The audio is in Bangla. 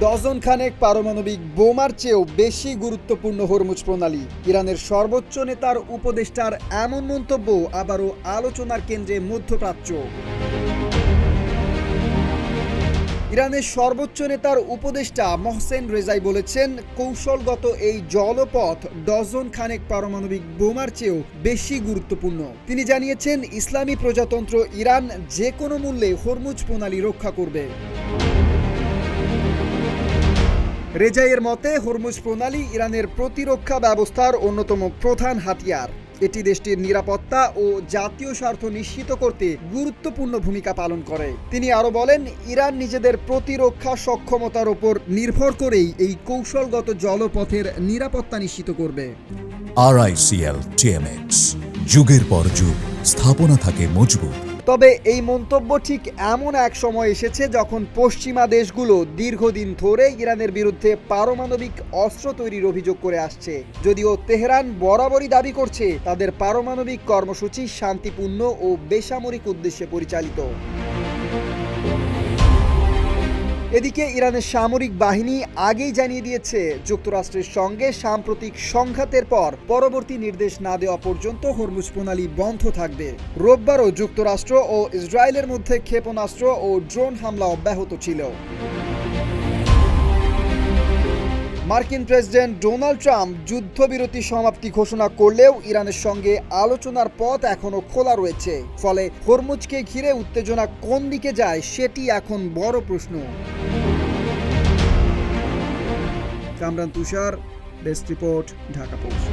ডজন খানেক পারমাণবিক বোমার চেয়েও বেশি গুরুত্বপূর্ণ হরমুজ প্রণালী। ইরানের সর্বোচ্চ নেতার উপদেষ্টার এমন মন্তব্য আবারও আলোচনার কেন্দ্রে মধ্যপ্রাচ্য। ইরানের সর্বোচ্চ নেতার উপদেষ্টা মহসেন রেজাই বলেছেন, কৌশলগত এই জলপথ ডজন খানেক পারমাণবিক বোমার চেয়েও বেশি গুরুত্বপূর্ণ। তিনি জানিয়েছেন, ইসলামী প্রজাতন্ত্র ইরান যে কোনো মূল্যে হরমুজ প্রণালী রক্ষা করবে। রেজাইয়ের মতে, হরমুজ প্রণালী ইরানের প্রতিরক্ষা ব্যবস্থার অন্যতম প্রধান হাতিয়ার। এটি দেশটির নিরাপত্তা ও জাতীয় স্বার্থ নিশ্চিত করতে গুরুত্বপূর্ণ ভূমিকা পালন করে। তিনি আরও বলেন, ইরান নিজেদের প্রতিরক্ষা সক্ষমতার উপর নির্ভর করেই এই কৌশলগত জলপথের নিরাপত্তা নিশ্চিত করবে। RICL TMX, যুগের পর যুগ স্থাপনা থাকে মজবুত। তবে এই মন্তব্য ঠিক এমন এক সময় এসেছে যখন পশ্চিমা দেশগুলো দীর্ঘদিন ধরে ইরানের বিরুদ্ধে পারমাণবিক অস্ত্র তৈরির অভিযোগ করে আসছে। যদিও তেহরান বরাবরই দাবি করছে তাদের পারমাণবিক কর্মসূচি শান্তিপূর্ণ ও বেসামরিক উদ্দেশ্যে পরিচালিত। এদিকে ইরানের সামরিক বাহিনী আগেই জানিয়ে দিয়েছে, যুক্তরাষ্ট্রের সঙ্গে সাম্প্রতিক সংঘাতের পর পরবর্তী নির্দেশ না দেওয়া পর্যন্ত হরমুজ প্রণালী বন্ধ থাকবে। রোববারও যুক্তরাষ্ট্র ও ইসরায়েলের মধ্যে ক্ষেপণাস্ত্র ও ড্রোন হামলা অব্যাহত ছিল। মার্কিন প্রেসিডেন্ট ডোনাল্ড ট্রাম্প যুদ্ধবিরতি সমাপ্তি ঘোষণা করলেও ইরানের সঙ্গে আলোচনার পথ এখনও খোলা রয়েছে। ফলে হরমুজকে ঘিরে উত্তেজনা কোন দিকে যায় সেটি এখন বড় প্রশ্ন। কামরান তুষার, ডেস্ক রিপোর্ট, ঢাকা পোস্ট।